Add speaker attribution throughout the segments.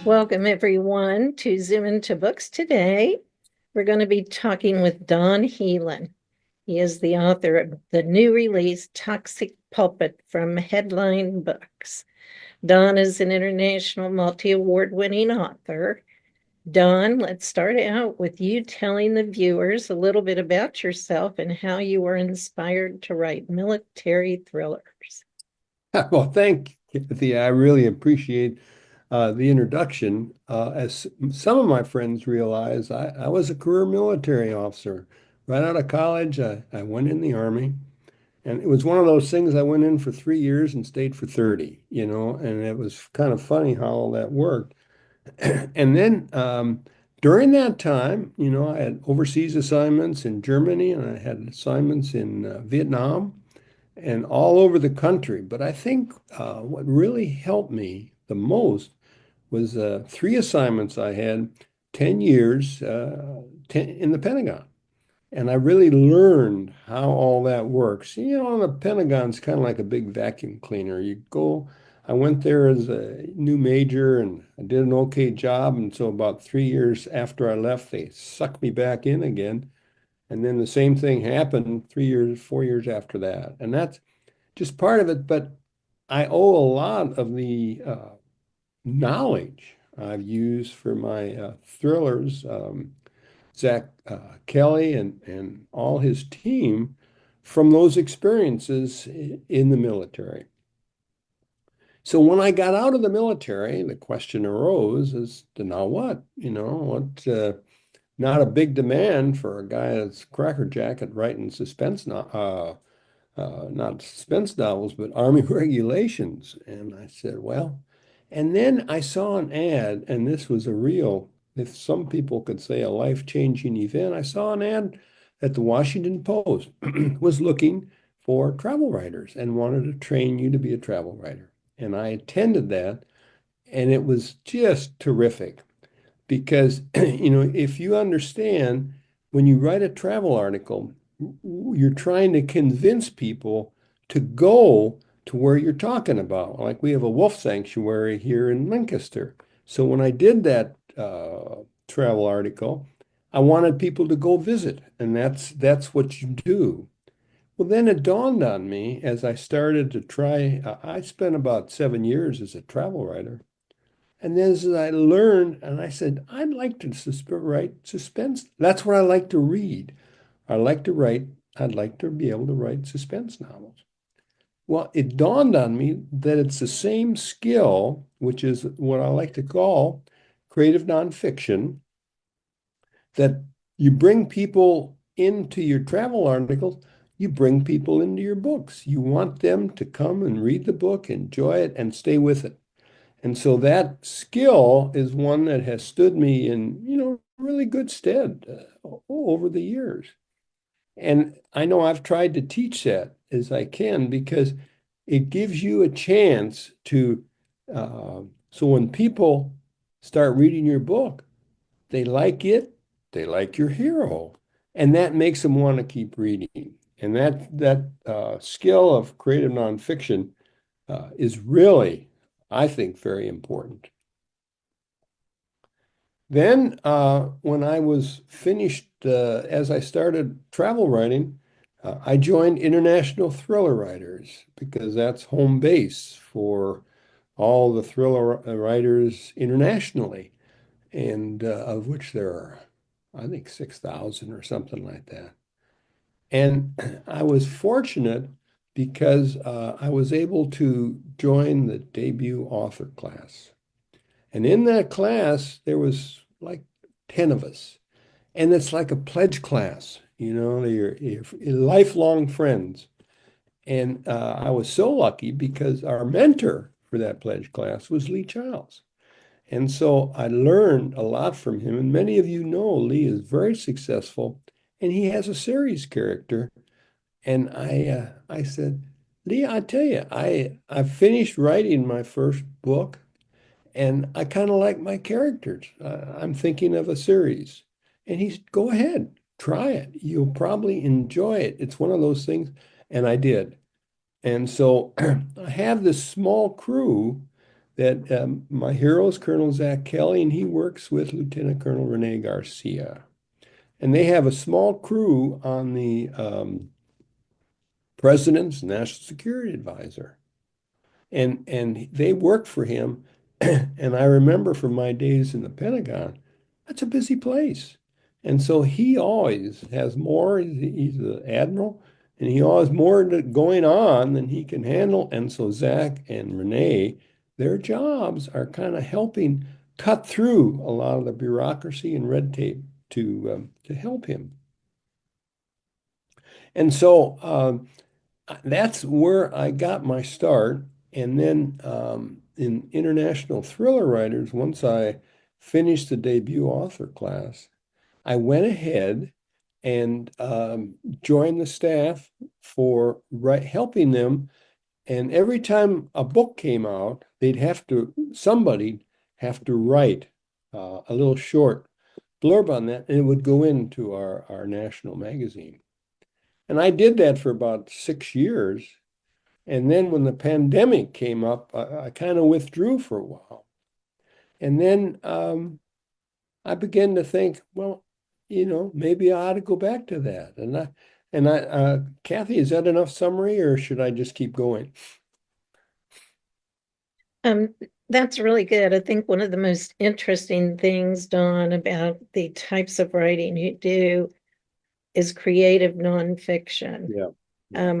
Speaker 1: Welcome, everyone, to Zoom Into Books today. We're going to be talking with Don Helin. He is the author of the new release, Toxic Pulpit from Headline Books. Don is an international multi-award winning author. Don, let's start out with you telling the viewers a little bit about yourself and how you were inspired to write military thrillers.
Speaker 2: Well, thank you, Thea. I really appreciate the introduction. As some of my friends realize, I was a career military officer. Right out of college, I went in the Army, and it was one of those things I went in for 3 years and stayed for 30, and it was kind of funny how all that worked. And then during that time, I had overseas assignments in Germany and I had assignments in Vietnam and all over the country. But I think what really helped me the most was three assignments I had, 10 years in the Pentagon. And I really learned how all that works. The Pentagon's kind of like a big vacuum cleaner. I went there as a new major and I did an okay job. And so about 3 years after I left, they sucked me back in again. And then the same thing happened 3 years, 4 years after that. And that's just part of it, but I owe a lot of the knowledge I've used for my thrillers, Zach Kelly and all his team from those experiences in the military. So when I got out of the military, the question arose as to now what? Not a big demand for a guy that's crackerjack at writing suspense not suspense novels, but Army regulations. And I said, well, and then I saw an ad, and this was a real, if some people could say a life-changing event. I saw an ad that the Washington Post was looking for travel writers and wanted to train you to be a travel writer. And I attended that, and it was just terrific because, if you understand when you write a travel article, you're trying to convince people to go to where you're talking about. Like we have a wolf sanctuary here in Lancaster. So when I did that travel article, I wanted people to go visit, and that's what you do. Well, then it dawned on me as I started to try. I spent about 7 years as a travel writer. And then as I learned, and I said, I'd like to write suspense. That's what I like to read. I like to write, I'd like to be able to write suspense novels. Well, it dawned on me that it's the same skill, which is what I like to call creative nonfiction, that you bring people into your travel articles, you bring people into your books. You want them to come and read the book, enjoy it, and stay with it. And so that skill is one that has stood me in, really good stead over the years. And I know I've tried to teach that as I can because it gives you a chance to, so when people start reading your book, they like it, they like your hero, and that makes them want to keep reading. And that skill of creative nonfiction is really, I think, very important. Then, when I was finished, as I started travel writing, I joined International Thriller Writers because that's home base for all the thriller writers internationally, and of which there are, I think, 6,000 or something like that. And I was fortunate because I was able to join the debut author class. And in that class, there was like 10 of us. And it's like a pledge class, you're lifelong friends. And I was so lucky because our mentor for that pledge class was Lee Childs. And so I learned a lot from him. And many of you know Lee is very successful and he has a series character. And I said, Lee, I tell you, I finished writing my first book. And I kind of like my characters. I'm thinking of a series. And he said, go ahead, try it. You'll probably enjoy it. It's one of those things. And I did. And so I have this small crew that my hero is Colonel Zach Kelly, and he works with Lieutenant Colonel Rene Garcia. And they have a small crew on the President's National Security Advisor. And they work for him. And I remember from my days in the Pentagon, that's a busy place. And so he always has more, he's an admiral, and he always more going on than he can handle. And so Zach and Renee, their jobs are kind of helping cut through a lot of the bureaucracy and red tape to help him. And so that's where I got my start. And then in international thriller writers, once I finished the debut author class, I went ahead and joined the staff for helping them. And every time a book came out, somebody have to write a little short blurb on that, and it would go into our national magazine. And I did that for about 6 years. And then when the pandemic came up, I kind of withdrew for a while. And then I began to think, well, maybe I ought to go back to that. Kathy, is that enough summary, or should I just keep going?
Speaker 1: That's really good. I think one of the most interesting things, Don, about the types of writing you do is creative nonfiction.
Speaker 2: Yeah.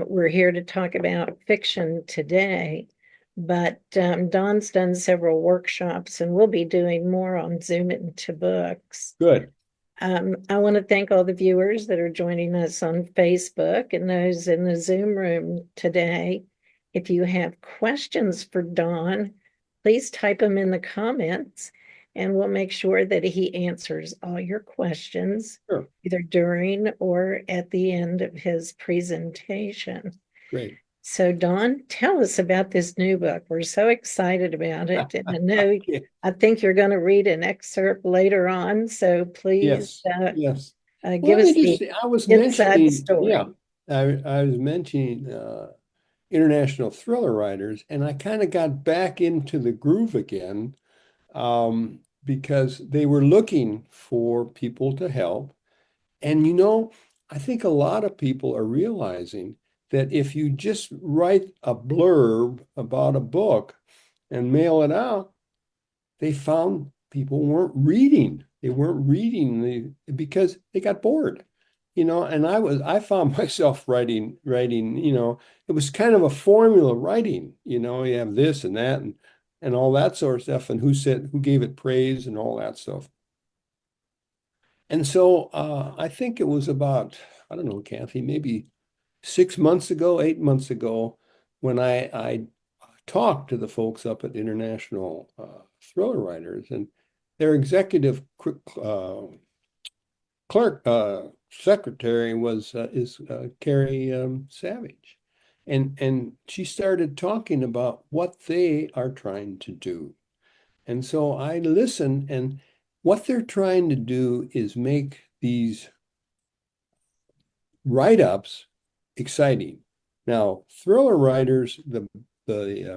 Speaker 1: We're here to talk about fiction today, but Don's done several workshops, and we'll be doing more on Zoom into books.
Speaker 2: Good.
Speaker 1: I want to thank all the viewers that are joining us on Facebook and those in the Zoom room today. If you have questions for Don, please type them in the comments, and we'll make sure that he answers all your questions,
Speaker 2: Sure.
Speaker 1: either during or at the end of his presentation.
Speaker 2: Great.
Speaker 1: So, Don, tell us about this new book. We're so excited about it. And I know, I think you're going to read an excerpt later on. So please
Speaker 2: yes.
Speaker 1: Give us
Speaker 2: I was
Speaker 1: inside
Speaker 2: mentioning,
Speaker 1: story.
Speaker 2: yeah, I was mentioning international thriller writers, and I kind of got back into the groove again because they were looking for people to help. And I think a lot of people are realizing that if you just write a blurb about a book and mail it out, they found people weren't reading. They weren't reading because they got bored, and I found myself writing, it was kind of a formula writing, you have this and that and all that sort of stuff, and who gave it praise and all that stuff. And so I think it was about, I don't know, Kathy, maybe 6 months ago, 8 months ago, when I talked to the folks up at International Thriller Writers, and their executive secretary is Carrie Savage, and she started talking about what they are trying to do, and so I listened, and what they're trying to do is make these write-ups exciting. Now, Thriller Writers, the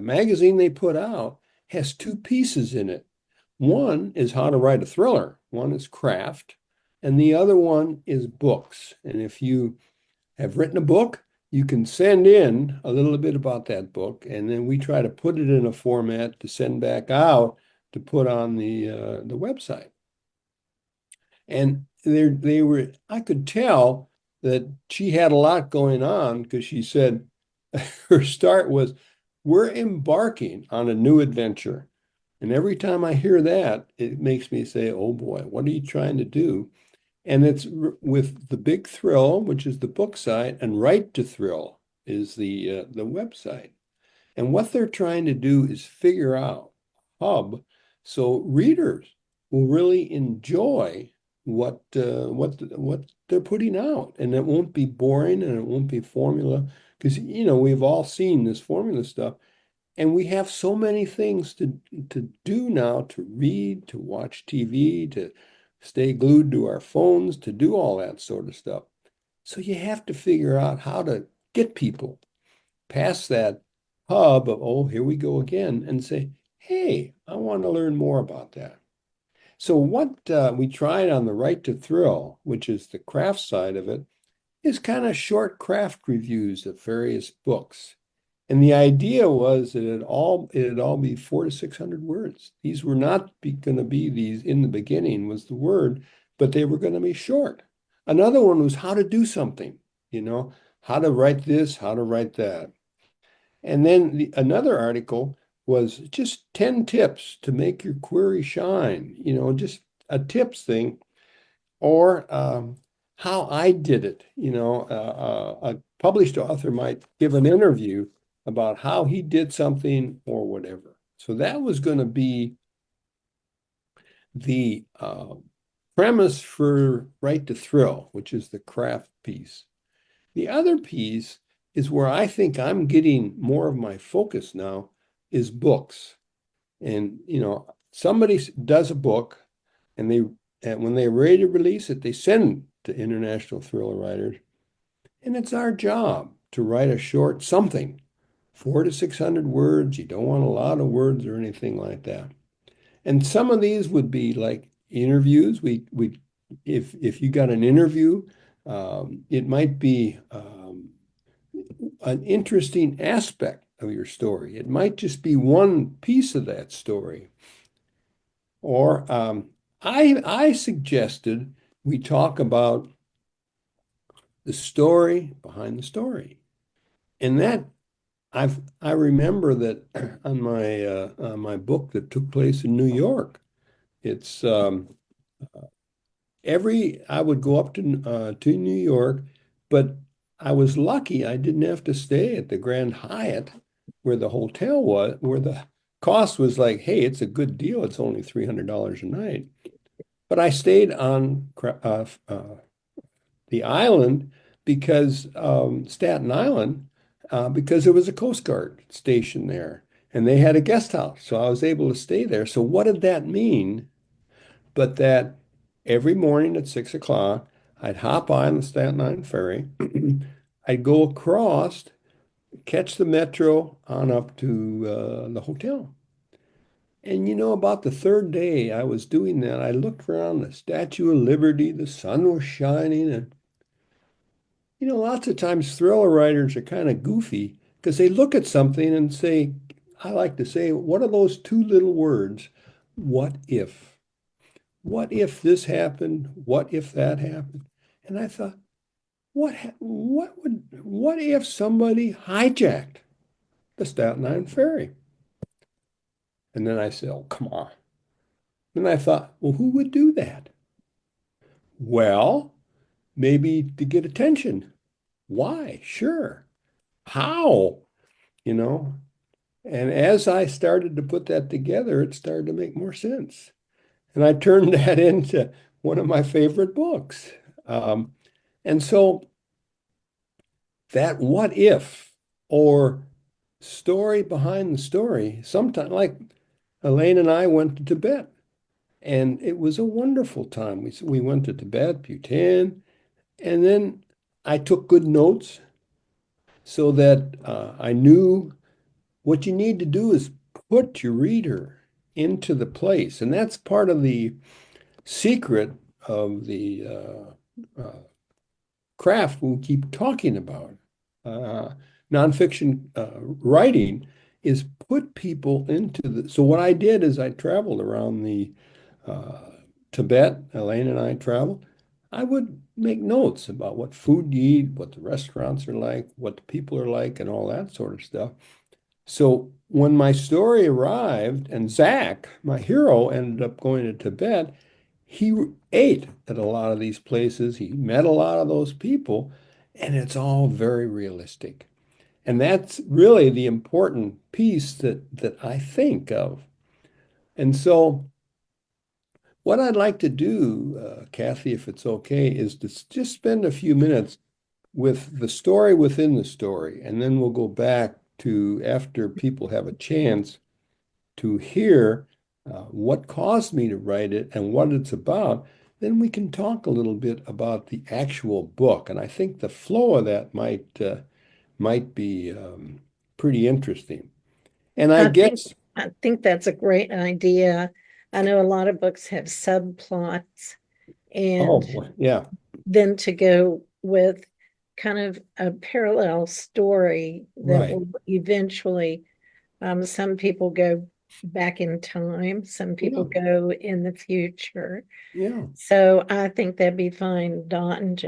Speaker 2: magazine they put out, has two pieces in it. One is how to write a thriller. One is craft, and the other one is books. And if you have written a book, you can send in a little bit about that book, and then we try to put it in a format to send back out to put on the website. And I could tell that she had a lot going on, because she said her start was, we're embarking on a new adventure. And every time I hear that, it makes me say, oh boy, what are you trying to do? And it's with The Big Thrill, which is the book site, and Right to Thrill is the website. And what they're trying to do is figure out a hub so readers will really enjoy what they're putting out, and it won't be boring, and it won't be formula, because we've all seen this formula stuff, and we have so many things to do now, to read, to watch TV, to stay glued to our phones, to do all that sort of stuff. So you have to figure out how to get people past that hub of, oh, here we go again, and say, hey, I want to learn more about that. So what we tried on the Right to Thrill, which is the craft side of it, is kind of short craft reviews of various books. And the idea was that it'd all be 400 to 600 words. These were not going to be these in the beginning was the word, but they were going to be short. Another one was how to do something, you know, how to write this, how to write that. And then another article was just 10 tips to make your query shine, you know, just a tips thing, or how I did it. You know, a published author might give an interview about how he did something or whatever. So that was going to be the premise for Right to Thrill, which is the craft piece. The other piece is where I think I'm getting more of my focus now is books. And, you know, somebody does a book and when they're ready to release it, they send to international thriller writers. And it's our job to write a short something, 400 to 600 words. You don't want a lot of words or anything like that. And some of these would be like interviews. If you got an interview, it might be an interesting aspect of your story. It might just be one piece of that story. Or I suggested we talk about the story behind the story. And that I remember that on my book that took place in New York, it's every I would go up to New York, but I was lucky I didn't have to stay at the Grand Hyatt where the hotel was, where the cost was like, hey, it's a good deal. It's only $300 a night. But I stayed on the island because Staten Island, because there was a Coast Guard station there and they had a guest house. So I was able to stay there. So what did that mean? But that every morning at 6 o'clock, I'd hop on the Staten Island ferry. I'd go across, catch the metro on up to the hotel. And you know, about the third day I was doing that, I looked around the Statue of Liberty, the sun was shining, and you know, lots of times thriller writers are kind of goofy because they look at something and say, I like to say, what are those two little words? What if? What if this happened? What if that happened? And I thought, what if somebody hijacked the Staten Island ferry? And then I said, oh, come on. Then I thought, well, who would do that? Well, maybe to get attention. Why? Sure. How? You know? And as I started to put that together, it started to make more sense. And I turned that into one of my favorite books. And so that what if or story behind the story, sometimes like Elaine and I went to Tibet and it was a wonderful time. We went to Tibet, Bhutan, and then I took good notes so that I knew what you need to do is put your reader into the place. And that's part of the secret of the craft we keep talking about. Nonfiction writing is put people into the. So what I did is I traveled around the Tibet. Elaine and I traveled. I would make notes about what food you eat, what the restaurants are like, what the people are like, and all that sort of stuff. So when my story arrived, and Zach, my hero, ended up going to Tibet, he ate at a lot of these places. He met a lot of those people, and it's all very realistic. And that's really the important piece that I think of. And so what I'd like to do, Kathy, if it's okay, is to just spend a few minutes with the story within the story, and then we'll go back to after people have a chance to hear what caused me to write it and what it's about, then we can talk a little bit about the actual book. And I think the flow of that might be pretty interesting. And I
Speaker 1: I think
Speaker 2: guess,
Speaker 1: I think that's a great idea. I know a lot of books have subplots,
Speaker 2: Oh
Speaker 1: and
Speaker 2: boy, yeah,
Speaker 1: then to go with kind of a parallel story that
Speaker 2: right.
Speaker 1: will eventually, some people go back in time, some people
Speaker 2: Yeah,
Speaker 1: go in the future.
Speaker 2: yeah.
Speaker 1: So I think that'd be fine, Dot, and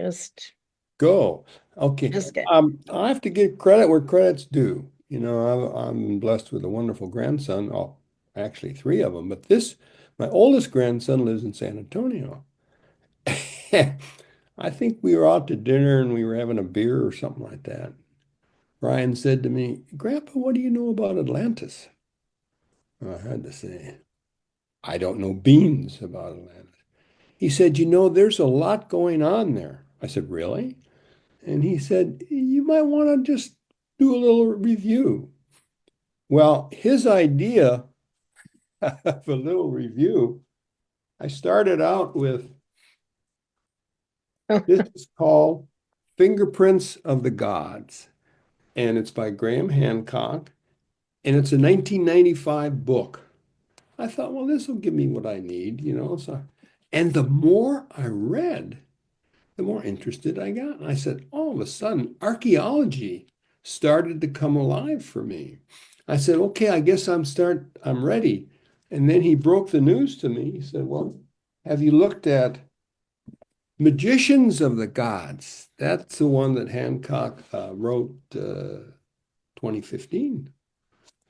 Speaker 2: Go. Okay.
Speaker 1: just go.
Speaker 2: I have to give credit where credit's due. You know, I'm blessed with a wonderful grandson. Oh, actually three of them, but my oldest grandson lives in San Antonio. I think we were out to dinner and we were having a beer or something like that. Ryan said to me, Grandpa, what do you know about Atlantis? I had to say, I don't know beans about Atlantis. He said, you know, there's a lot going on there. I said, really? And he said, you might want to just do a little review. Well, his idea of a little review, I started out with
Speaker 1: Oh,
Speaker 2: this is called Fingerprints of the Gods, and it's by Graham Hancock, and it's a 1995 book. I thought, well, this will give me what I need, you know. So, and the more I read, the more interested I got. And I said, all of a sudden, archaeology started to come alive for me. I said, okay, I guess I'm ready. And then he broke the news to me. He said, well, have you looked at Magicians of the Gods? That's the one that Hancock wrote 2015.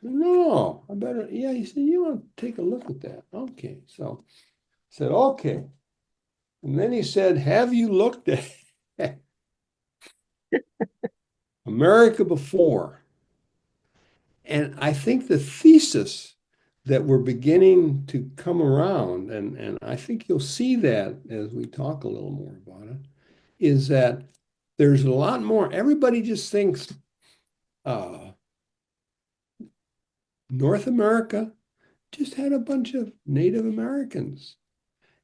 Speaker 2: No, I better, yeah, he said, you want to take a look at that. Okay. So I said, okay. And then he said, have you looked at America Before? And I think the thesis that we're beginning to come around, and I think you'll see that as we talk a little more about it, is that there's a lot more. Everybody just thinks North America just had a bunch of Native Americans.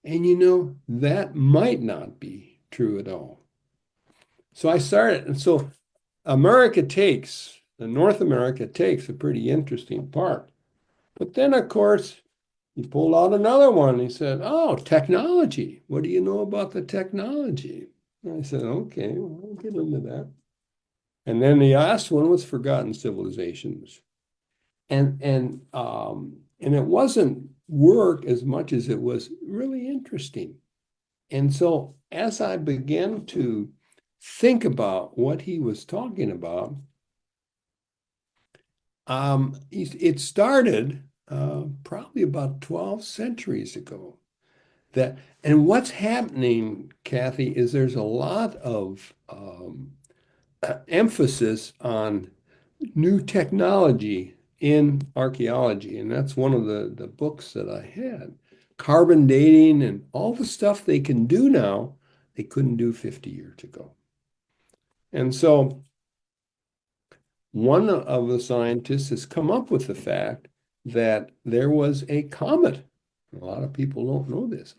Speaker 2: And you know, that might not be true at all. So I started, and so North America takes a pretty interesting part. But then, of course, he pulled out another one. He said, oh, technology. What do you know about the technology? And I said, okay, well, I'll get into that. And then the last one was forgotten civilizations. And it wasn't work as much as it was really interesting. And so as I began to think about what he was talking about, it started probably about 12 centuries ago. And what's happening, Kathy, is there's a lot of emphasis on new technology in archaeology, and that's one of the books that I had. Carbon dating and all the stuff they can do now, they couldn't do 50 years ago. And so one of the scientists has come up with the fact that there was a comet. A lot of people don't know this.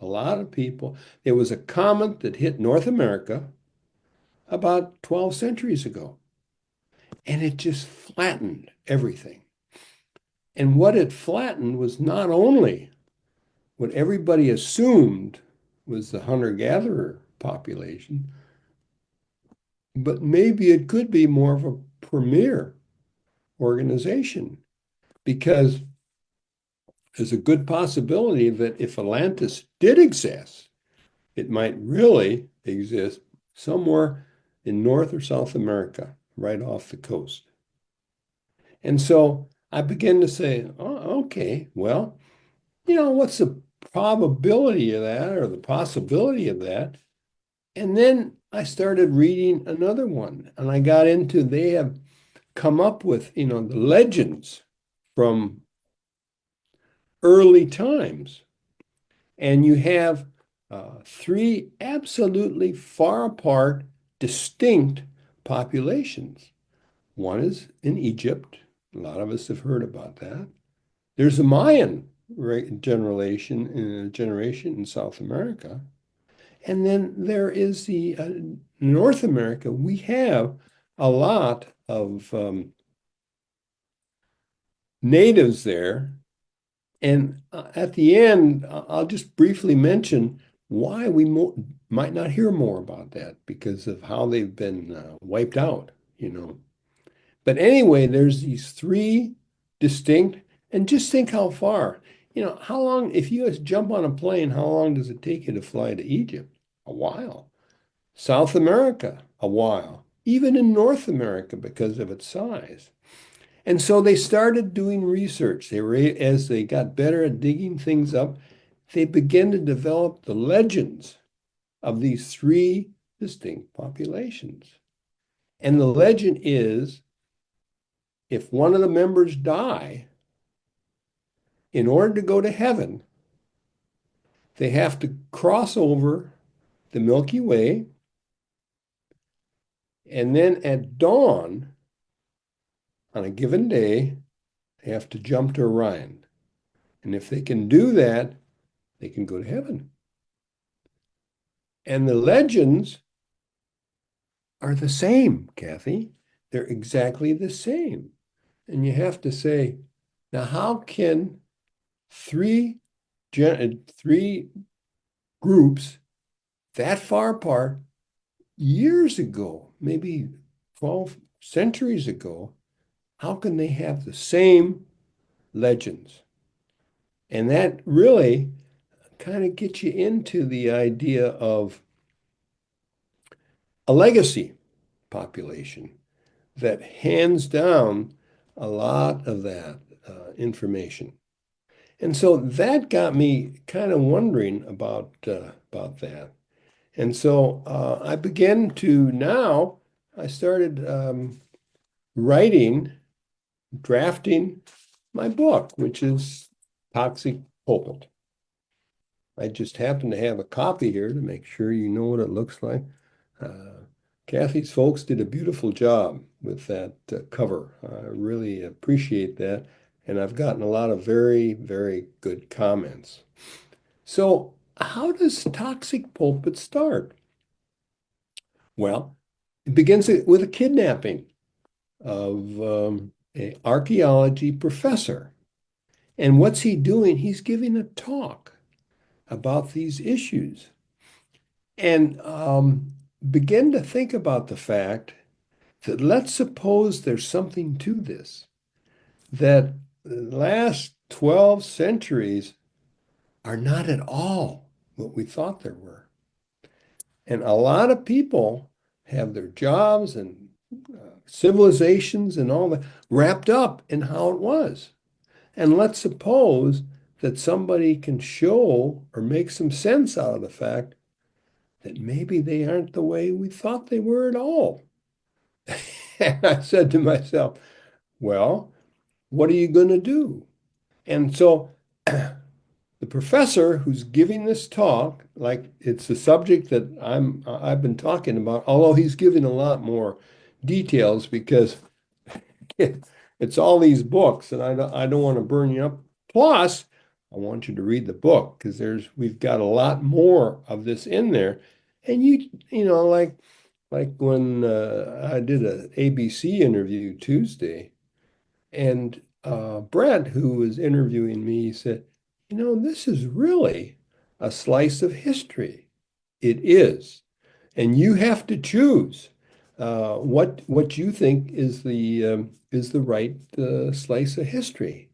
Speaker 2: There was a comet that hit North America about 12 centuries ago, and it just flattened everything. And what it flattened was not only what everybody assumed was the hunter-gatherer population, but maybe it could be more of a premier organization because there's a good possibility that if Atlantis did exist, it might really exist somewhere in North or South America, right off the coast. And so I began to say, oh, okay, well, you know, what's the probability of that or the possibility of that? And then I started reading another one and I got into, they have come up with, you know, the legends from early times. And you have three absolutely far apart, distinct populations. One is in Egypt. A lot of us have heard about that. There's a Mayan generation in South America. And then there is the North America. We have a lot of natives there And at the end, I'll just briefly mention why we might not hear more about that because of how they've been wiped out, you know. But anyway, there's these three distinct, and just think how far. You know, how long, if you just jump on a plane, how long does it take you to fly to Egypt? A while. South America, a while. Even in North America because of its size. And so they started doing research. As they got better at digging things up, they began to develop the legends of these three distinct populations. And the legend is if one of the members die, in order to go to heaven, they have to cross over the Milky Way, and then at dawn on a given day, they have to jump to Orion. And if they can do that, they can go to heaven. And the legends are the same, Kathy. They're exactly the same. And you have to say, now how can three groups that far apart years ago, maybe 12 centuries ago, how can they have the same legends? And that really kind of gets you into the idea of a legacy population that hands down a lot of that information. And so that got me kind of wondering about that. And so I began to now, I started writing, drafting my book, which is Toxic Pulpit. I just happen to have a copy here to make sure you know what it looks like. Kathy's folks did a beautiful job with that cover. I really appreciate that. And I've gotten a lot of very, very good comments. So, how does Toxic Pulpit start? Well, it begins with a kidnapping of an archaeology professor. And what's he doing? He's giving a talk about these issues. And begin to think about the fact that let's suppose there's something to this, that the last 12 centuries are not at all what we thought there were. And a lot of people have their jobs and civilizations and all that wrapped up in how it was. And let's suppose that somebody can show or make some sense out of the fact that maybe they aren't the way we thought they were at all. And I said to myself, well, what are you going to do? And so the professor who's giving this talk, like it's the subject that I've been talking about, although he's giving a lot more details because it's all these books, and I don't want to burn you up. Plus, I want you to read the book because we've got a lot more of this in there. And you know, like when I did an ABC interview Tuesday, and Brett, who was interviewing me, said, you know, this is really a slice of history. It is. And you have to choose what you think is the right slice of history.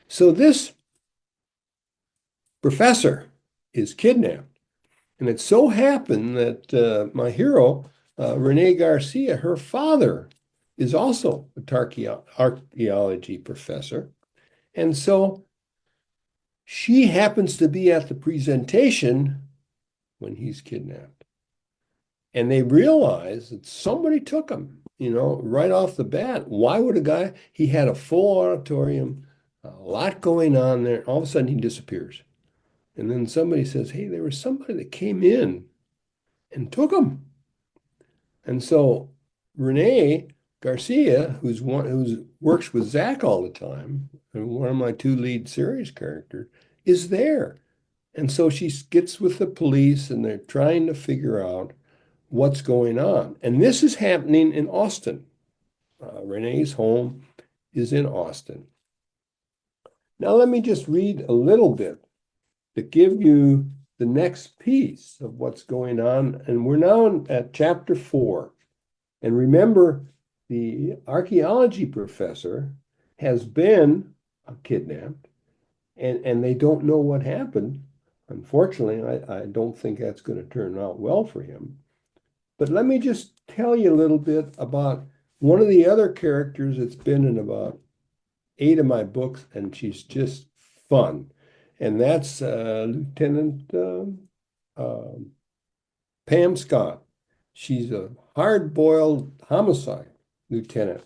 Speaker 2: So this professor is kidnapped. And it so happened that my hero, Rene Garcia, her father is also an archaeology professor. And so she happens to be at the presentation when he's kidnapped. And they realize that somebody took him, you know, right off the bat. Why would he had a full auditorium, a lot going on there. All of a sudden he disappears. And then somebody says, hey, there was somebody that came in and took him. And so Rene Garcia, who works with Zach all the time, and one of my two lead series characters, is there. And so she gets with the police and they're trying to figure out what's going on. And this is happening in Austin. Renee's home is in Austin. Now, let me just read a little bit to give you the next piece of what's going on. And we're now at chapter 4. And remember, the archaeology professor has been kidnapped, and they don't know what happened. Unfortunately, I don't think that's going to turn out well for him. But let me just tell you a little bit about one of the other characters that's been in about 8 of my books, and she's just fun. And that's Lieutenant Pam Scott. She's a hard-boiled homicide lieutenant,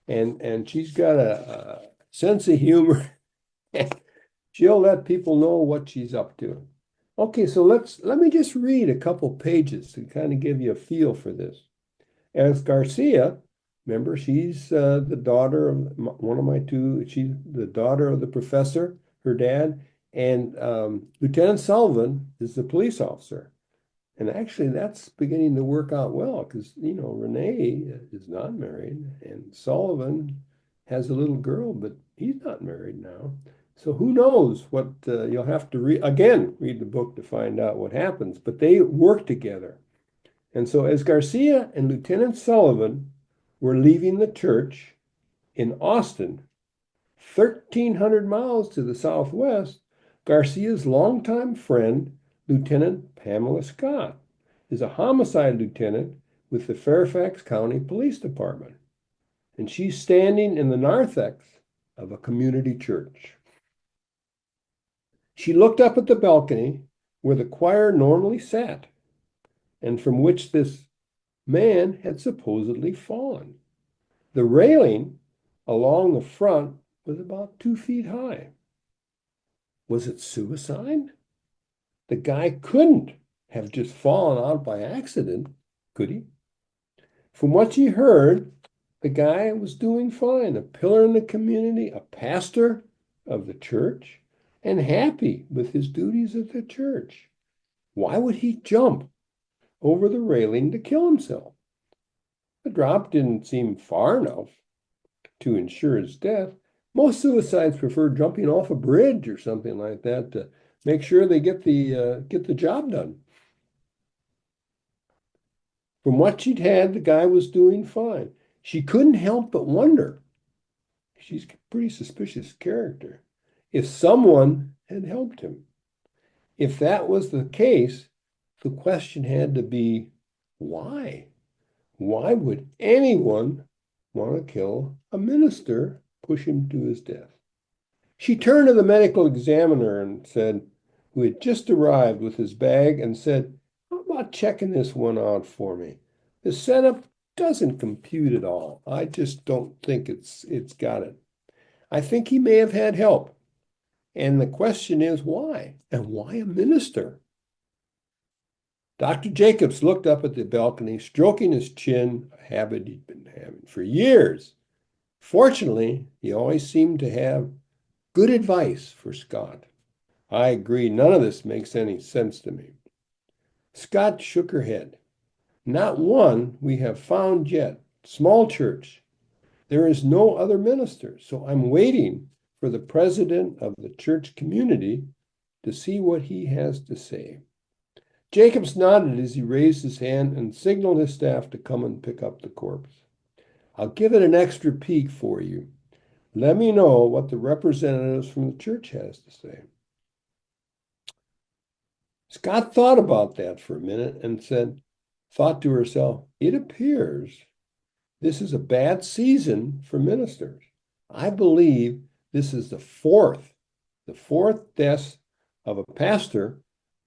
Speaker 2: and she's got a sense of humor. She'll let people know what she's up to. Okay, so let me just read a couple pages to kind of give you a feel for this. As Garcia, remember, she's the daughter of one of my two. She's the daughter of the professor, her dad, and Lieutenant Sullivan is the police officer. And actually, that's beginning to work out well because, Rene is not married and Sullivan has a little girl, but he's not married now. So who knows what you'll have to read the book to find out what happens. But they work together. And so as Garcia and Lieutenant Sullivan were leaving the church in Austin, 1,300 miles to the southwest, Garcia's longtime friend, Lieutenant Pamela Scott, is a homicide lieutenant with the Fairfax County Police Department. And she's standing in the narthex of a community church. She looked up at the balcony where the choir normally sat, and from which this man had supposedly fallen. The railing along the front was about 2 feet high. Was it suicide? The guy couldn't have just fallen out by accident, could he? From what she heard, the guy was doing fine, a pillar in the community, a pastor of the church, and happy with his duties at the church. Why would he jump over the railing to kill himself? The drop didn't seem far enough to ensure his death. Most suicides prefer jumping off a bridge or something like that to make sure they get the job done. From what she'd had, the guy was doing fine. She couldn't help but wonder, she's a pretty suspicious character, if someone had helped him. If that was the case, the question had to be, why? Why would anyone want to kill a minister, push him to his death? She turned to the medical examiner and said, who had just arrived with his bag, and said, how about checking this one out for me? The setup doesn't compute at all. I just don't think it's got it. I think he may have had help. And the question is why? And why a minister? Dr. Jacobs looked up at the balcony, stroking his chin, a habit he'd been having for years. Fortunately, he always seemed to have good advice for Scott. I agree, none of this makes any sense to me. Scott shook her head. Not one we have found yet. Small church. There is no other minister, so I'm waiting for the president of the church community to see what he has to say. Jacobs nodded as he raised his hand and signaled his staff to come and pick up the corpse. I'll give it an extra peek for you. Let me know what the representatives from the church has to say. Scott thought about that for a minute and thought to herself, it appears this is a bad season for ministers. I believe this is the fourth death of a pastor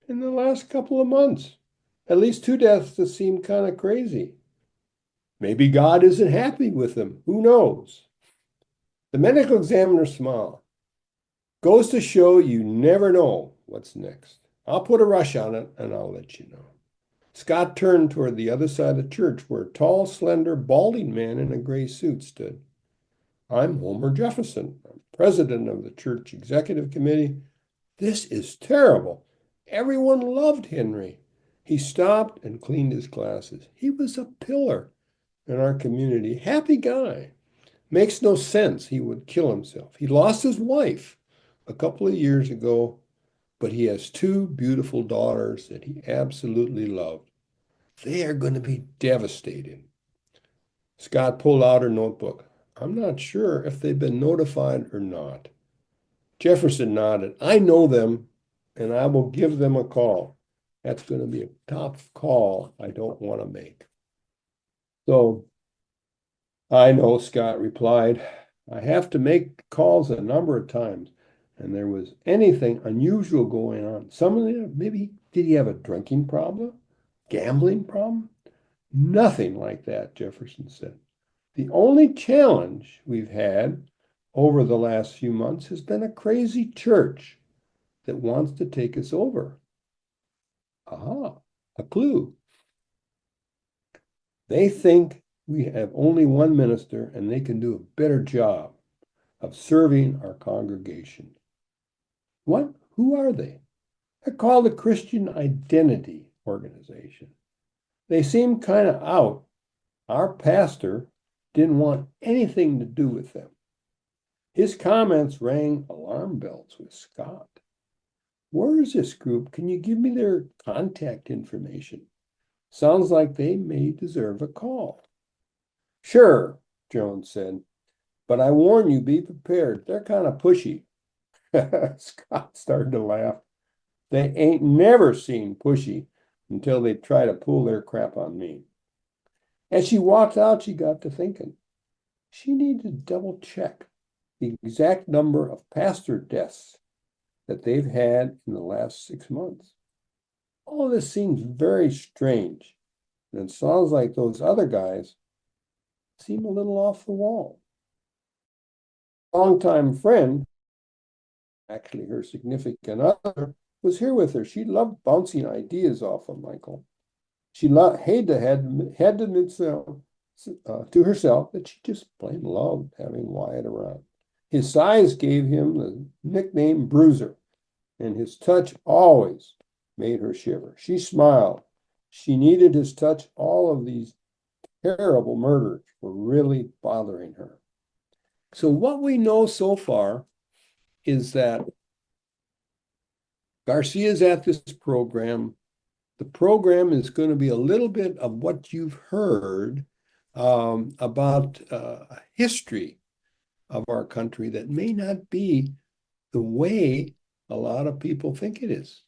Speaker 2: in the last couple of months. At least 2 deaths that seem kind of crazy. Maybe God isn't happy with them. Who knows? The medical examiner smiled. Goes to show you never know what's next. I'll put a rush on it and I'll let you know. Scott turned toward the other side of the church where a tall, slender, balding man in a gray suit stood. I'm Homer Jefferson. I'm president of the church executive committee. This is terrible. Everyone loved Henry. He stopped and cleaned his glasses. He was a pillar in our community. Happy guy. Makes no sense he would kill himself. He lost his wife. a couple of years ago, but he has two beautiful daughters that he absolutely loved. They are going to be devastated. Scott pulled out her notebook. I'm not sure if they've been notified or not. Jefferson nodded. I know them, and I will give them a call. That's going to be a tough call I don't want to make. So I know, Scott replied. I have to make calls a number of times, and there was anything unusual going on. Some of them, maybe, did he have a drinking problem? Gambling problem? Nothing like that, Jefferson said. The only challenge we've had over the last few months has been a crazy church that wants to take us over. Aha, a clue. They think we have only one minister and they can do a better job of serving our congregation. What? Who are they? They're called the Christian Identity Organization. They seem kind of out. Our pastor didn't want anything to do with them. His comments rang alarm bells with Scott. Where is this group? Can you give me their contact information? Sounds like they may deserve a call. Sure, Jones said, but I warn you, be prepared. They're kind of pushy. Scott started to laugh. They ain't never seen pushy until they try to pull their crap on me. As she walked out, she got to thinking. She needed to double check the exact number of pastor deaths that they've had in the last 6 months. All this seems very strange, and it sounds like those other guys seem a little off the wall. Longtime friend, actually her significant other, was here with her. She loved bouncing ideas off of Michael. She had to admit to herself that she just plain loved having Wyatt around. His size gave him the nickname Bruiser, and his touch always made her shiver. She smiled. She needed his touch. All of these terrible murders were really bothering her. So what we know so far is that Garcia's at this program. The program is going to be a little bit of what you've heard about history of our country that may not be the way a lot of people think it is.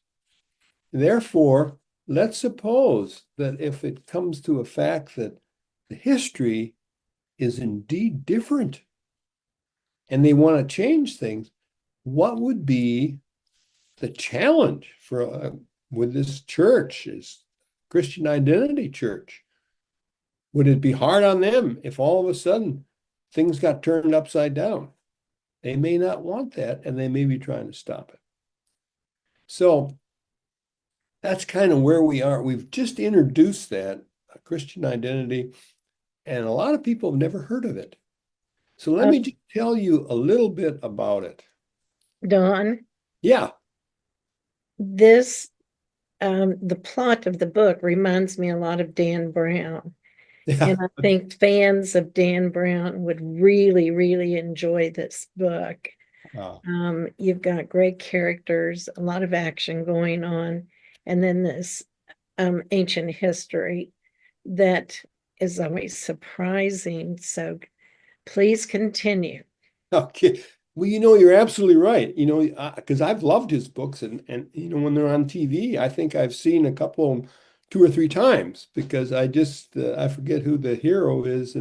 Speaker 2: Therefore, let's suppose that if it comes to a fact that the history is indeed different and they want to change things, what would be the challenge for with this church, is Christian Identity Church? Would it be hard on them if all of a sudden things got turned upside down? They may not want that, and they may be trying to stop it. So that's kind of where we are. We've just introduced that Christian identity, and a lot of people have never heard of it. So let me just tell you a little bit about it.
Speaker 1: Don,
Speaker 2: Yeah.
Speaker 1: this the plot of the book reminds me a lot of Dan Brown.
Speaker 2: Yeah.
Speaker 1: And I think fans of Dan Brown would really, really enjoy this book.
Speaker 2: Wow.
Speaker 1: You've got great characters, a lot of action going on, and then this ancient history that is always surprising. So please continue.
Speaker 2: Okay. Well, you're absolutely right. Because I've loved his books, and when they're on TV, I think I've seen a couple, 2 or 3 times, because I forget who the hero is,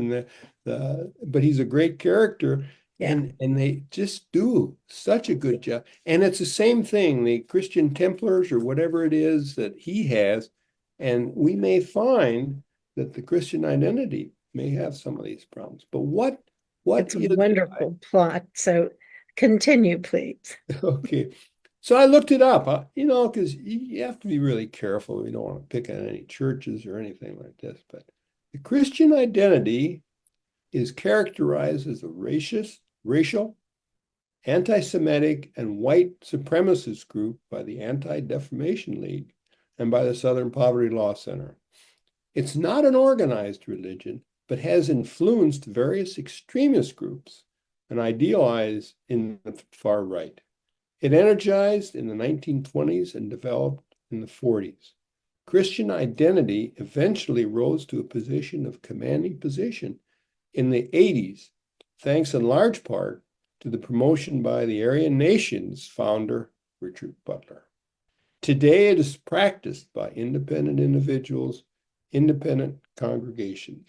Speaker 2: but he's a great character,
Speaker 1: Yeah.
Speaker 2: and they just do such a good job. And it's the same thing, the Christian Templars or whatever it is that he has, and we may find that the Christian identity may have some of these problems. But what
Speaker 1: It's a
Speaker 2: is it?
Speaker 1: wonderful plot. So continue, please.
Speaker 2: Okay. So I looked it up, because you have to be really careful. We don't want to pick on any churches or anything like this. But the Christian identity is characterized as a racial, anti-Semitic, and white supremacist group by the Anti-Defamation League and by the Southern Poverty Law Center. It's not an organized religion, but has influenced various extremist groups and idealized in the far right. It energized in the 1920s and developed in the 40s. Christian identity eventually rose to a position of commanding position in the 80s, thanks in large part to the promotion by the Aryan Nations founder, Richard Butler. Today, it is practiced by independent individuals, independent congregations.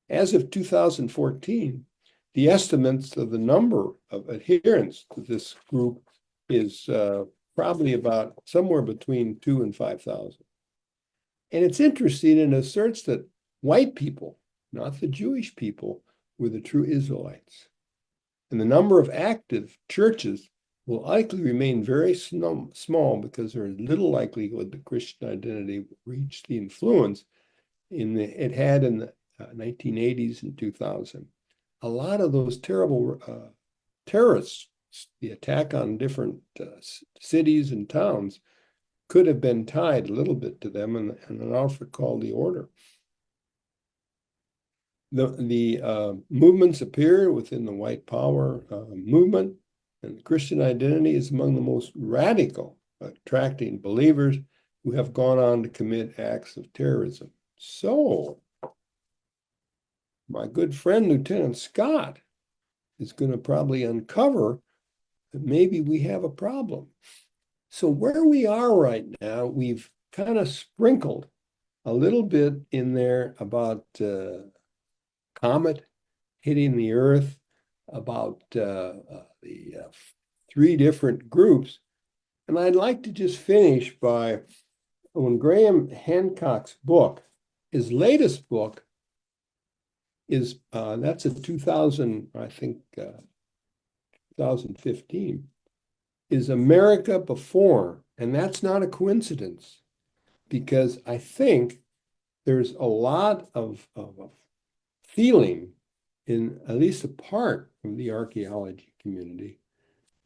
Speaker 2: As of 2014, the estimates of the number of adherents to this group is probably about somewhere between 2,000 and 5,000. And it's interesting, and asserts that white people, not the Jewish people, were the true Israelites. And the number of active churches will likely remain very small because there is little likelihood that Christian identity will reach the influence it had in the 1980s and 2000. A lot of those terrible terrorists, the attack on different cities and towns, could have been tied a little bit to them and an outfit called the Order. The movements appear within the white power movement, and Christian identity is among the most radical, attracting believers who have gone on to commit acts of terrorism. So, my good friend Lieutenant Scott is going to probably uncover that maybe we have a problem. So where we are right now, we've kind of sprinkled a little bit in there about comet hitting the Earth, about the three different groups. And I'd like to just finish by, when Graham Hancock's book, his latest book, is that's a 2015, is America Before. And that's not a coincidence, because I think there's a lot of feeling in at least a part of the archaeology community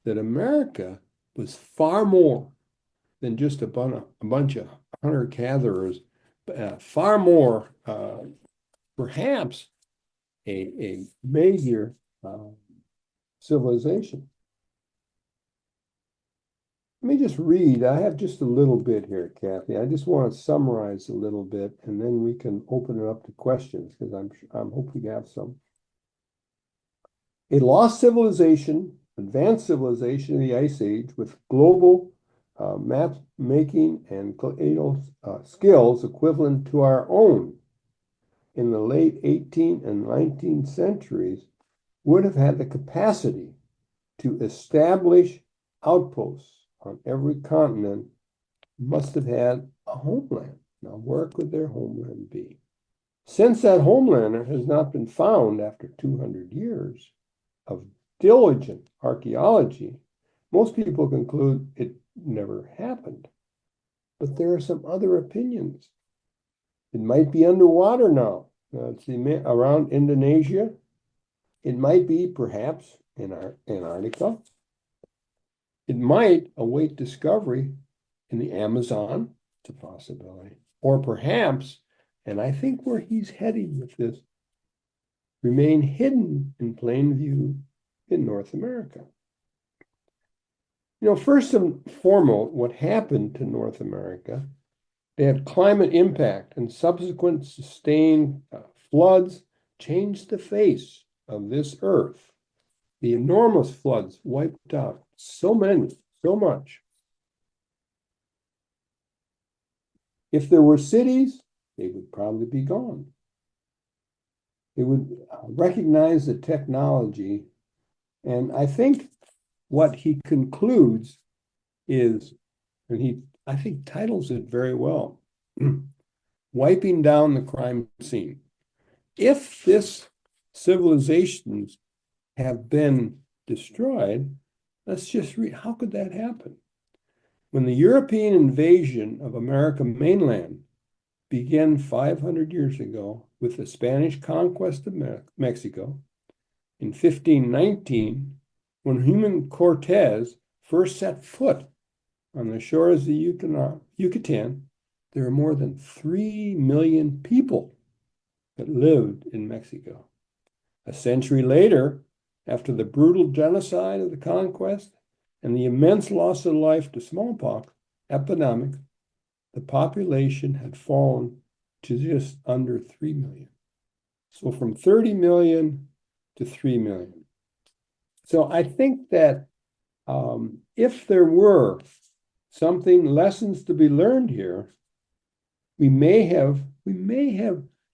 Speaker 2: that America was far more than just a bunch of hunter-gatherers, far more, perhaps a major civilization. Let me just read. I have just a little bit here, Kathy. I just want to summarize a little bit, and then we can open it up to questions, because I'm hoping we have some. A lost civilization, advanced civilization in the Ice Age, with global map making and skills equivalent to our own in the late 18th and 19th centuries, would have had the capacity to establish outposts on every continent, must have had a homeland. Now, where could their homeland be? Since that homeland has not been found after 200 years of diligent archaeology, most people conclude it never happened. But there are some other opinions. It might be underwater now. It's around Indonesia. It might be perhaps in Antarctica. It might await discovery in the Amazon. It's a possibility. Or perhaps, and I think where he's heading with this, remain hidden in plain view in North America. You know, first and foremost, what happened to North America, they had climate impact, and subsequent sustained floods changed the face of this earth. The enormous floods wiped out so much. If there were cities, they would probably be gone. They would recognize the technology. And I think what he concludes is, and I think titles it very well, wiping down the crime scene. If this civilizations have been destroyed, let's just read, how could that happen? When the European invasion of American mainland began 500 years ago with the Spanish conquest of Mexico, in 1519, when Hernan Cortez first set foot on the shores of the Yucatan, there were more than 3 million people that lived in Mexico. A century later, after the brutal genocide of the conquest and the immense loss of life to smallpox epidemic, the population had fallen to just under 3 million. So from 30 million to 3 million. So I think that if there were lessons to be learned here, we may have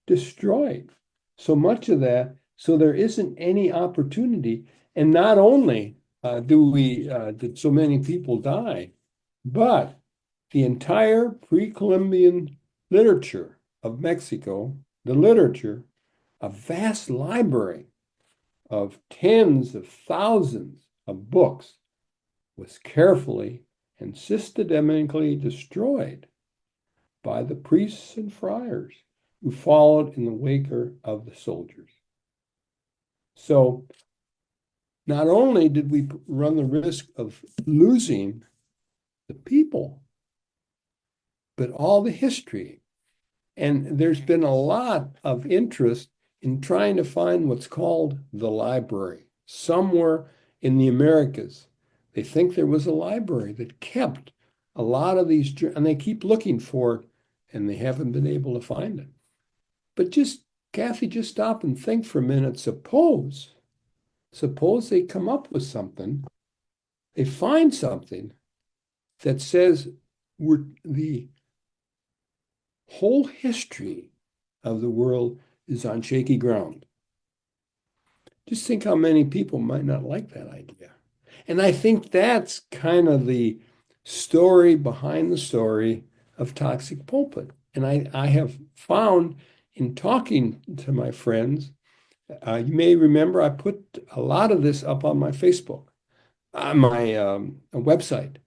Speaker 2: destroyed so much of that, so there isn't any opportunity. And not only did so many people die, but the entire pre-Columbian literature of Mexico, the literature, a vast library of tens of thousands of books, was carefully and systematically destroyed by the priests and friars who followed in the wake of the soldiers. So not only did we run the risk of losing the people, but all the history. And there's been a lot of interest in trying to find what's called the library somewhere in the Americas. They think there was a library that kept a lot of these, and they keep looking for it, and they haven't been able to find it. But Kathy, just stop and think for a minute. Suppose they come up with something, they find something that says the whole history of the world is on shaky ground. Just think how many people might not like that idea. And I think that's kind of the story behind the story of Toxic Pulpit. And I have found in talking to my friends, you may remember I put a lot of this up on my Facebook, on my website,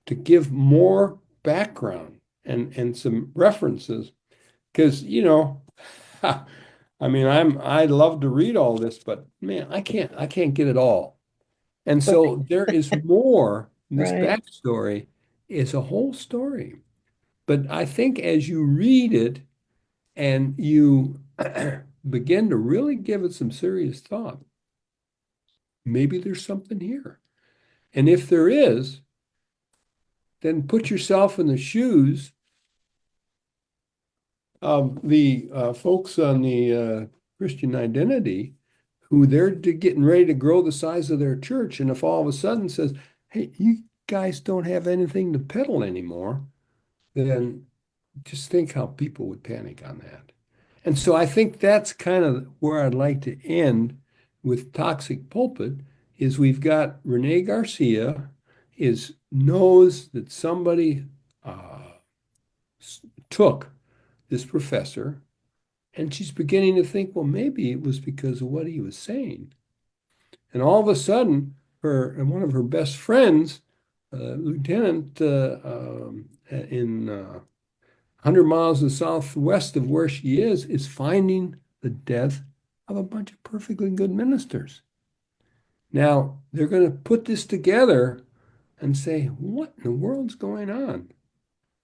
Speaker 2: to give more background and some references. Because, I mean, I'd love to read all this, but man, I can't get it all. And so there is more. This
Speaker 1: Right.
Speaker 2: backstory is a whole story. But I think as you read it and you begin to really give it some serious thought, maybe there's something here. And if there is, then put yourself in the shoes of the folks on the Christian Identity who they're getting ready to grow the size of their church. And if all of a sudden says, hey, you guys don't have anything to peddle anymore, then just think how people would panic on that. And so I think that's kind of where I'd like to end with Toxic Pulpit is we've got Rene Garcia knows that somebody took this professor, and she's beginning to think, well, maybe it was because of what he was saying. And all of a sudden, one of her best friends, lieutenant in 100 miles southwest of where she is finding the death of a bunch of perfectly good ministers. Now, they're going to put this together and say, what in the world's going on?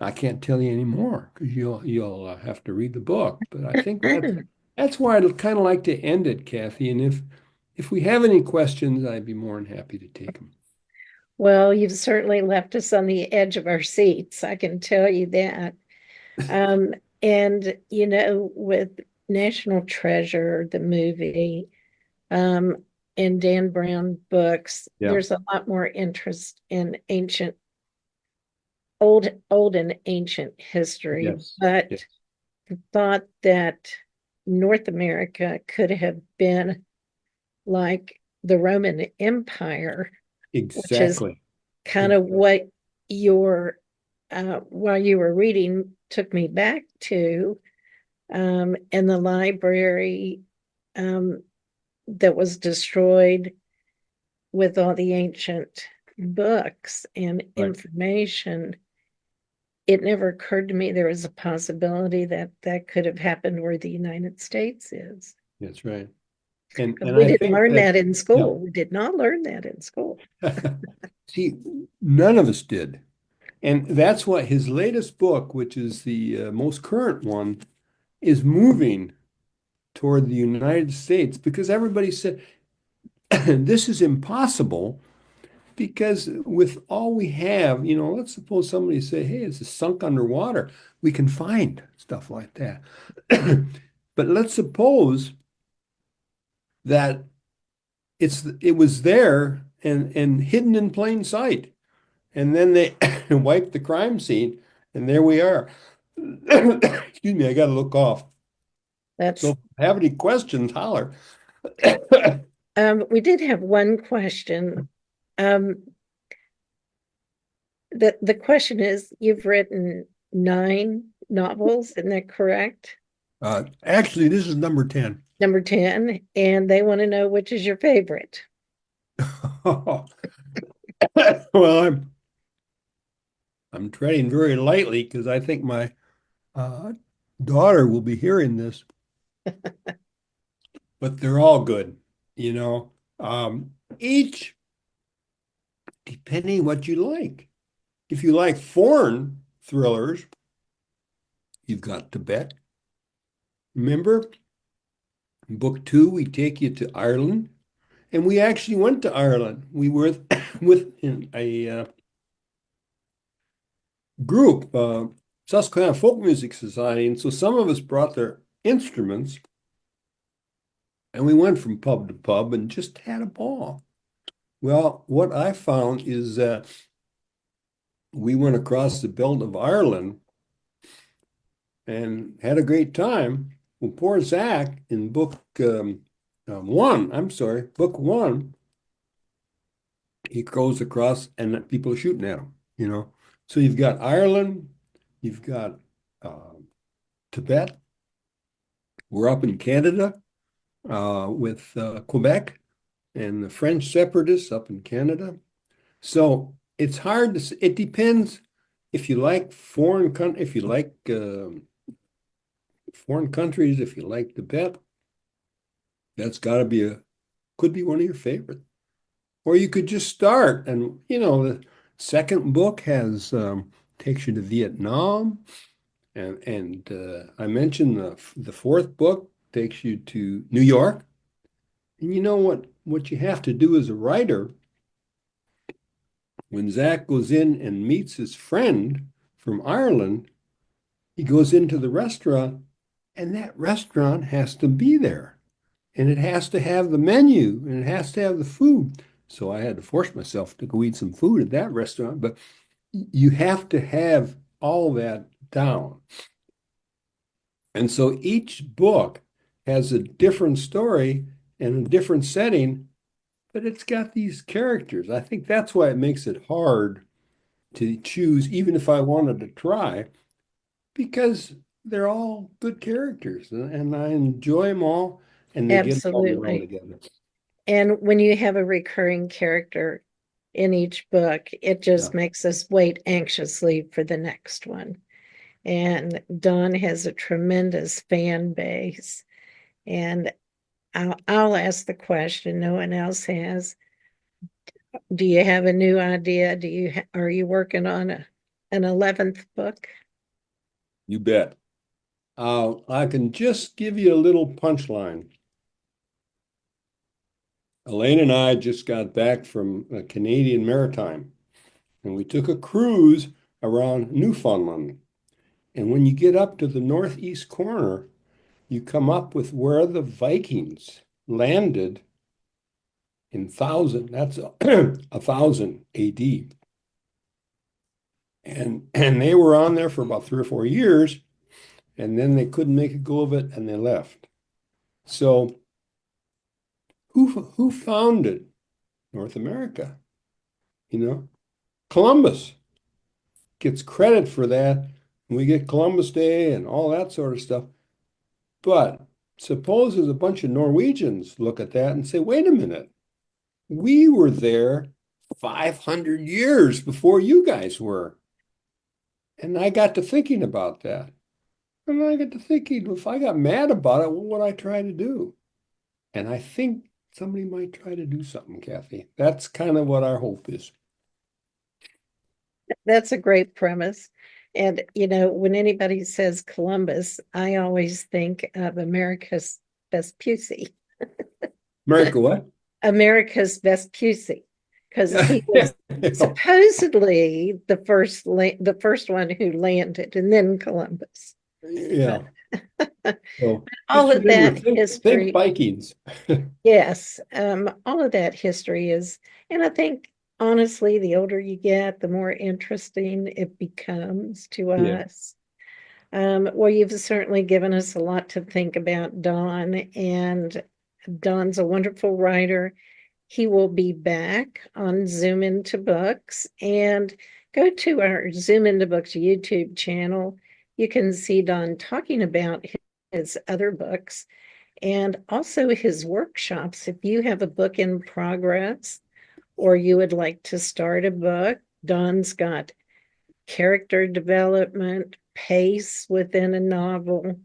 Speaker 2: I can't tell you anymore because you'll have to read the book. But I think that's where I'd kind of like to end it, Kathy. And if we have any questions, I'd be more than happy to take them.
Speaker 1: Well, you've certainly left us on the edge of our seats. I can tell you that. And with National Treasure, the movie, and Dan Brown books,
Speaker 2: Yeah.
Speaker 1: there's a lot more interest in old and ancient history.
Speaker 2: Yes.
Speaker 1: But
Speaker 2: Yes.
Speaker 1: the thought that North America could have been like the Roman Empire, which is
Speaker 2: Exactly.
Speaker 1: kind of what while you were reading took me back to, and the library that was destroyed with all the ancient books and
Speaker 2: Right.
Speaker 1: information. It never occurred to me there was a possibility that that could have happened where the United States is.
Speaker 2: That's right. And
Speaker 1: We
Speaker 2: I
Speaker 1: didn't
Speaker 2: think
Speaker 1: learn that in
Speaker 2: yeah.
Speaker 1: school. We did not learn that in school.
Speaker 2: See, none of us did. And that's what his latest book, which is the most current one, is moving toward the United States because everybody said this is impossible Because with all we have, let's suppose somebody say, hey, it's sunk underwater. We can find stuff like that. But let's suppose that it was there and hidden in plain sight. And then they wiped the crime scene, and there we are. Excuse me, I got to look off. So
Speaker 1: That's,
Speaker 2: if you have any questions, holler.
Speaker 1: we did have one question. The question is, you've written 9 novels, isn't that correct?
Speaker 2: Actually, this is number 10.
Speaker 1: Number 10, and they want to know which is your favorite.
Speaker 2: Well, I'm treading very lightly because I think my daughter will be hearing this, but they're all good, you know. Each depending what you like. If you like foreign thrillers, you've got Tibet. Remember, in book 2, we take you to Ireland, and we actually went to Ireland. We were with a group, Susquehanna Folk Music Society, and so some of us brought their instruments, and we went from pub to pub and just had a ball. Well, what I found is that we went across the belt of Ireland and had a great time. Well, poor Zach in book 1, he goes across and people are shooting at him. So you've got Ireland, you've got Tibet. We're up in Canada with Quebec and the French separatists up in Canada. So it's hard to. It depends if you like foreign countries, if you like Tibet. That's got to be could be one of your favorites. Or you could just start, and the second book has takes you to Vietnam, and I mentioned the fourth book takes you to New York. And you know what you have to do as a writer when Zach goes in and meets his friend from Ireland, he goes into the restaurant, and that restaurant has to be there, and it has to have the menu, and it has to have the food. So I had to force myself to go eat some food at that restaurant, but you have to have all that down. And so each book has a different story and a different setting, but it's got these characters. I think that's why it makes it hard to choose, even if I wanted to try, because they're all good characters and I enjoy them all and they get along well
Speaker 1: Absolutely.
Speaker 2: together.
Speaker 1: And when you have a recurring character in each book, it
Speaker 2: Yeah.
Speaker 1: just makes us wait anxiously for the next one. And Don has a tremendous fan base. And I'll ask the question no one else has. Do you have a new idea? Are you working on an 11th book?
Speaker 2: You bet. I can just give you a little punchline. Elaine and I just got back from a Canadian Maritime, and we took a cruise around Newfoundland. And when you get up to the northeast corner, you come up with where the Vikings landed in 1000 AD. And they were on there for about 3 or 4 years, and then they couldn't make a go of it and they left. So who founded North America? Columbus gets credit for that. We get Columbus Day and all that sort of stuff. But suppose there's a bunch of Norwegians look at that and say, wait a minute, we were there 500 years before you guys were. And I got to thinking about that. And I got to thinking, if I got mad about it, what would I try to do? And I think somebody might try to do something, Kathy. That's kind of what our hope is.
Speaker 1: That's a great premise. And, when anybody says Columbus, I always think of America's Vespucci.
Speaker 2: America, what?
Speaker 1: America's Vespucci, because he was supposedly the first one who landed, and then Columbus. But
Speaker 2: Yeah. So
Speaker 1: all
Speaker 2: just
Speaker 1: of
Speaker 2: remember,
Speaker 1: that
Speaker 2: think
Speaker 1: history,
Speaker 2: Vikings.
Speaker 1: yes, all of that history is, and I think honestly, the older you get, the more interesting it becomes to
Speaker 2: Yeah.
Speaker 1: us. Well, you've certainly given us a lot to think about, Don, and Don's a wonderful writer. He will be back on Zoom Into Books, and go to our Zoom Into Books YouTube channel. You can see Don talking about his other books and also his workshops. If you have a book in progress or you would like to start a book, Don's got character development, pace within a novel. If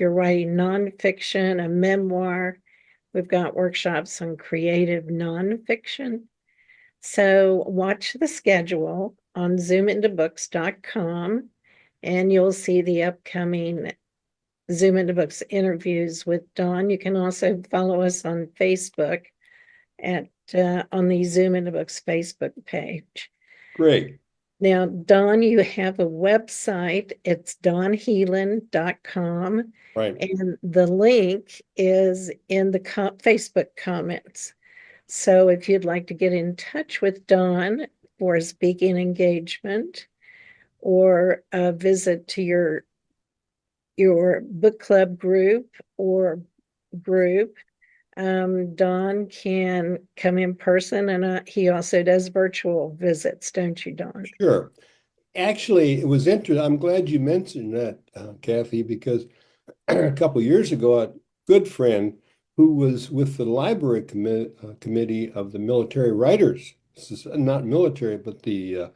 Speaker 1: you're writing nonfiction, a memoir, we've got workshops on creative nonfiction. So watch the schedule on zoomintobooks.com and you'll see the upcoming Zoom Into Books interviews with Don. You can also follow us on Facebook at on the Zoom Into Books Facebook page.
Speaker 2: Great.
Speaker 1: Now, Don, you have a website. It's donhelin.com,
Speaker 2: Right.
Speaker 1: and the link is in the Facebook comments. So if you'd like to get in touch with Don for a speaking engagement or a visit to your book club group or group, Don can come in person, and he also does virtual visits, don't you, Don?
Speaker 2: Sure. Actually, it was interesting. I'm glad you mentioned that, Kathy, because a couple years ago, a good friend who was with the library committee of the military writers, this is not military, but the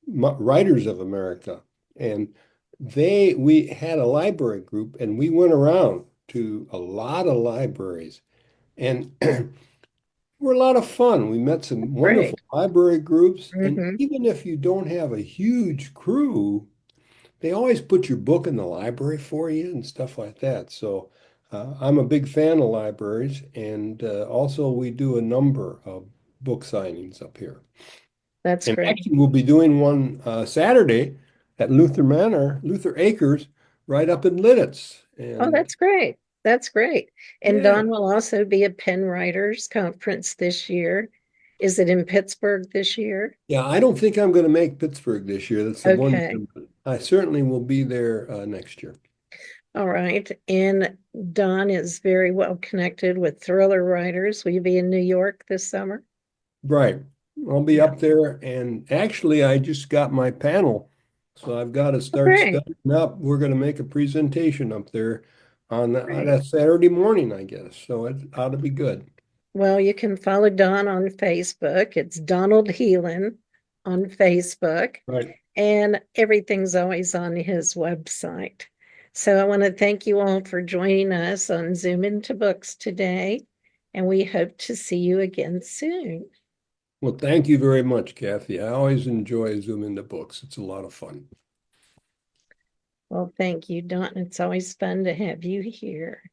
Speaker 2: Writers of America, and we had a library group, and we went around to a lot of libraries, and were a lot of fun. We met some
Speaker 1: Great.
Speaker 2: wonderful library groups, and
Speaker 1: Hmm.
Speaker 2: even if you don't have a huge crew, they always put your book in the library for you and stuff like that. So I'm a big fan of libraries, and also we do a number of book signings up here.
Speaker 1: That's
Speaker 2: And
Speaker 1: great.
Speaker 2: actually, we'll be doing one Saturday at Luther Manor, Luther Acres, right up in Lidditz.
Speaker 1: Oh,
Speaker 2: And
Speaker 1: that's great. That's great. And
Speaker 2: yeah,
Speaker 1: Don will also be at Penn Writers Conference this year. Is it in Pittsburgh this year?
Speaker 2: yeah, I don't think I'm going to make Pittsburgh this year. That's the one
Speaker 1: Okay.
Speaker 2: thing. But I certainly will be there next year.
Speaker 1: All right. And Don is very well connected with thriller writers. Will you be in New York this summer?
Speaker 2: Right. I'll be
Speaker 1: Yeah.
Speaker 2: up there. And actually, I just got my panel. So I've got to
Speaker 1: Oh,
Speaker 2: start
Speaker 1: great.
Speaker 2: studying up. We're going to make a presentation up there on
Speaker 1: Great.
Speaker 2: that Saturday morning, I guess. So it ought to be good.
Speaker 1: Well, you can follow Don on Facebook. It's Donald Helin on Facebook,
Speaker 2: Right.
Speaker 1: and everything's always on his website. So I want to thank you all for joining us on Zoom Into Books today, and we hope to see you again soon.
Speaker 2: Well, thank you very much, Kathy. I always enjoy Zoom into books. It's a lot of fun.
Speaker 1: Well, thank you, Don. It's always fun to have you here.